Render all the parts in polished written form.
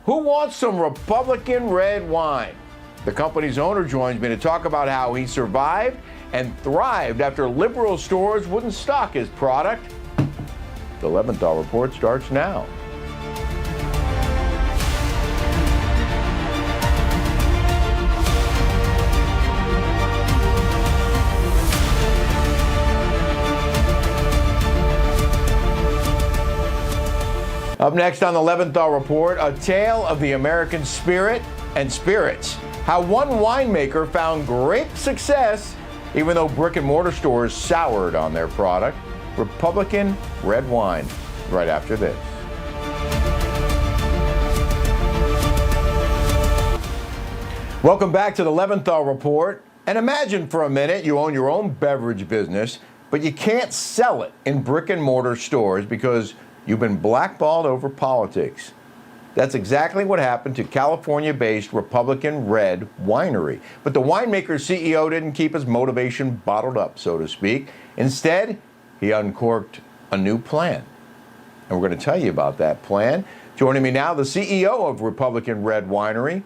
Who wants some Republican red wine? The company's owner joins me to talk about how he survived and thrived after liberal stores wouldn't stock his product. The Leventhal Report starts now. Up next on the Leventhal Report, a tale of the American spirit and spirits. How one winemaker found great success even though brick and mortar stores soured on their product. Republican red wine, right after this. Welcome back to the Leventhal Report. And imagine for a minute you own your own beverage business, but you can't sell it in brick and mortar stores because you've been blackballed over politics. That's exactly what happened to California-based Republican Red Winery. But the winemaker's CEO didn't keep his motivation bottled up, so to speak. Instead, he uncorked a new plan. And we're going to tell you about that plan. Joining me now, the CEO of Republican Red Winery,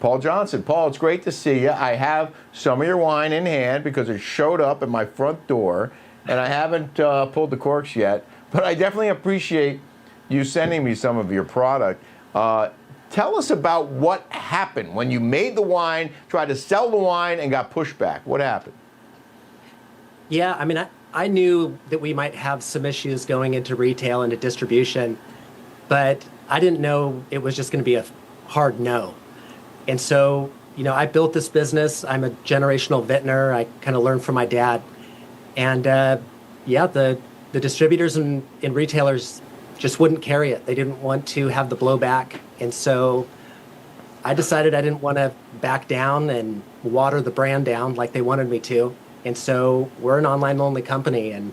Paul Johnson. Paul, it's great to see you. I have some of your wine in hand because it showed up at my front door, and I haven't pulled the corks yet. But I definitely appreciate you sending me some of your product. Tell us about what happened when you made the wine, tried to sell the wine, and got pushback. What happened? Yeah, I mean, I knew that we might have some issues going into retail and to distribution, but I didn't know it was just going to be a hard no. And so, I built this business. I'm a generational vintner. I kind of learned from my dad. And the distributors and retailers just wouldn't carry it. They didn't want to have the blowback. And so I decided I didn't want to back down and water the brand down like they wanted me to. And so we're an online-only company, and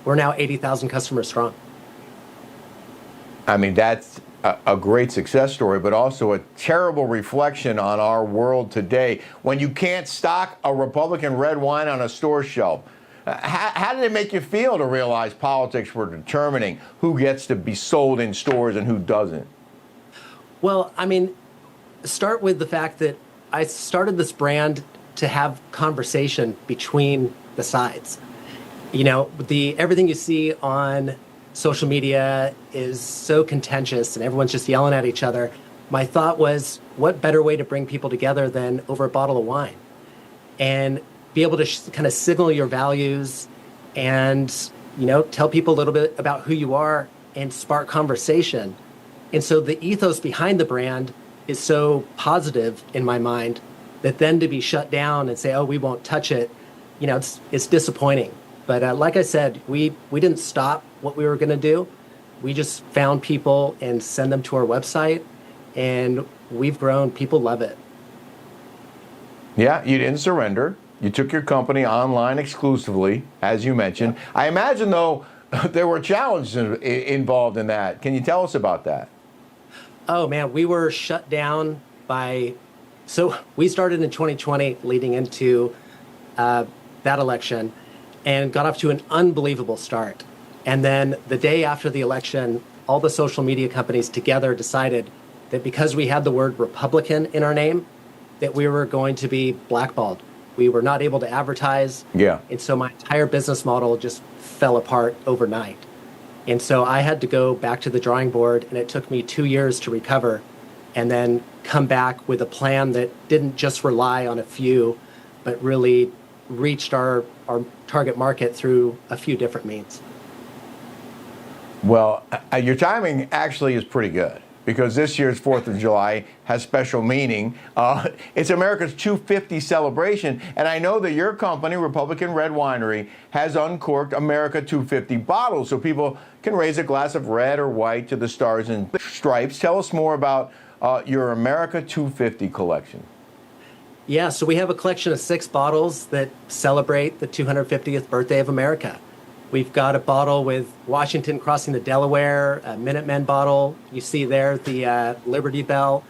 we're now 80,000 customers strong. I mean, that's a great success story, but also a terrible reflection on our world today. When you can't stock a Republican red wine on a store shelf, how did it make you feel to realize politics were determining who gets to be sold in stores and who doesn't? Well, I mean, start with the fact that I started this brand to have conversation between the sides. Everything you see on social media is so contentious and everyone's just yelling at each other. My thought was, what better way to bring people together than over a bottle of wine? And be able to kind of signal your values and, tell people a little bit about who you are and spark conversation. And so the ethos behind the brand is so positive in my mind that then to be shut down and say, oh, we won't touch it, it's disappointing. But like I said, we didn't stop what we were going to do. We just found people and send them to our website, and we've grown. People love it. Yeah, you didn't surrender. You took your company online exclusively, as you mentioned. I imagine, though, there were challenges involved in that. Can you tell us about that? Oh, man, we were shut down so we started in 2020 leading into that election and got off to an unbelievable start. And then the day after the election, all the social media companies together decided that because we had the word Republican in our name, that we were going to be blackballed. We were not able to advertise. Yeah. And so my entire business model just fell apart overnight. And so I had to go back to the drawing board, and it took me 2 years to recover and then come back with a plan that didn't just rely on a few, but really reached our target market through a few different means. Well, your timing actually is pretty good, because this year's 4th of July has special meaning. It's America's 250 celebration, and I know that your company, Republican Red Winery, has uncorked America 250 bottles so people can raise a glass of red or white to the stars and stripes. Tell us more about your America 250 collection. Yeah, so we have a collection of 6 bottles that celebrate the 250th birthday of America. We've got a bottle with Washington crossing the Delaware, a Minutemen bottle. You see there the Liberty Bell.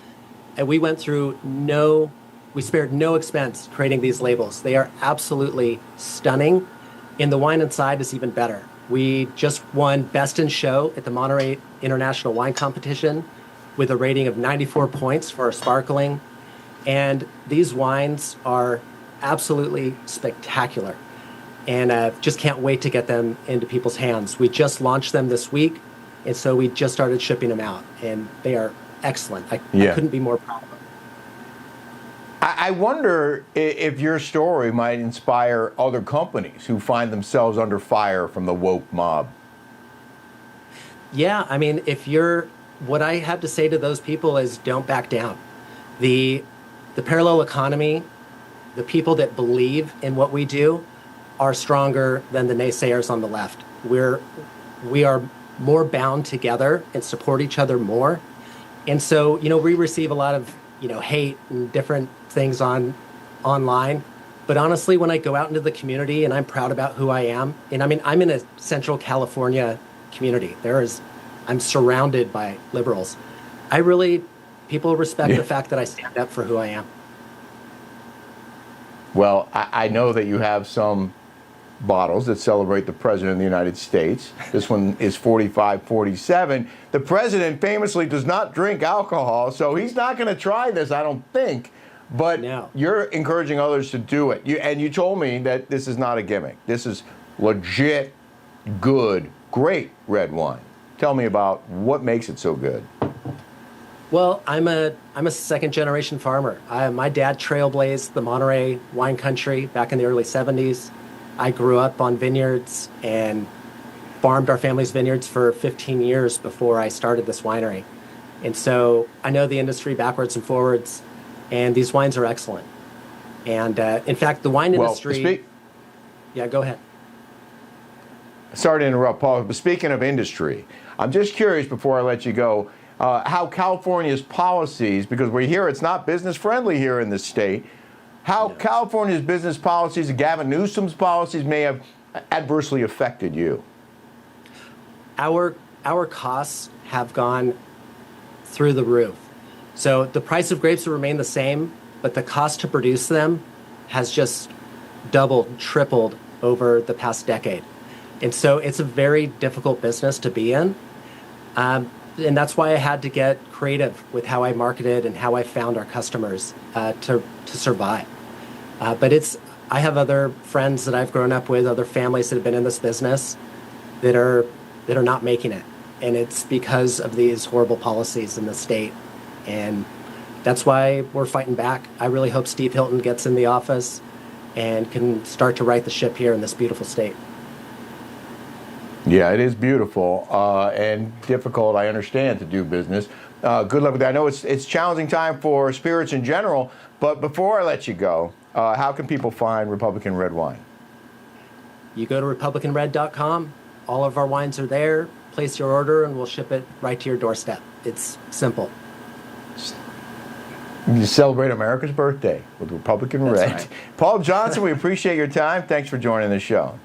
And we went through we spared no expense creating these labels. They are absolutely stunning. And the wine inside is even better. We just won Best in Show at the Monterey International Wine Competition. with a rating of 94 points for our sparkling. And these wines are absolutely spectacular. And just can't wait to get them into people's hands. We just launched them this week, and so we just started shipping them out, and they are excellent. I couldn't be more proud of them. I wonder if your story might inspire other companies who find themselves under fire from the woke mob. Yeah, I mean, what I have to say to those people is don't back down. The parallel economy, the people that believe in what we do are stronger than the naysayers on the left. We are more bound together and support each other more. And so, we receive a lot of, hate and different things online. But honestly, when I go out into the community and I'm proud about who I am, and I mean, I'm in a Central California community. I'm surrounded by liberals. People respect the fact that I stand up for who I am. Well, I know that you have some bottles that celebrate the President of the United States. This one is 4547. The President famously does not drink alcohol, so he's not going to try this, I don't think. But you're encouraging others to do it. And you told me that this is not a gimmick. This is legit, good, great red wine. Tell me about what makes it so good. Well, I'm a second generation farmer. My dad trailblazed the Monterey wine country back in the early 70s. I grew up on vineyards and farmed our family's vineyards for 15 years before I started this winery. And so I know the industry backwards and forwards, and these wines are excellent. And in fact, the wine industry... Yeah, go ahead. Sorry to interrupt, Paul, but speaking of industry, I'm just curious before I let you go, how California's policies, because we hear it's not business friendly here in the state, how California's business policies and Gavin Newsom's policies may have adversely affected you. Our costs have gone through the roof. So the price of grapes will remain the same, but the cost to produce them has just doubled, tripled over the past decade. And so it's a very difficult business to be in. And that's why I had to get creative with how I marketed and how I found our customers to survive. But I have other friends that I've grown up with, other families that have been in this business that are not making it. And it's because of these horrible policies in the state. And that's why we're fighting back. I really hope Steve Hilton gets in the office and can start to right the ship here in this beautiful state. Yeah, it is beautiful and difficult, I understand, to do business. Good luck with that. I know it's a challenging time for spirits in general, but before I let you go, how can people find Republican Red Wine? You go to republicanred.com. All of our wines are there. Place your order and we'll ship it right to your doorstep. It's simple. You celebrate America's birthday with Republican Red. Right. Paul Johnson, we appreciate your time. Thanks for joining the show.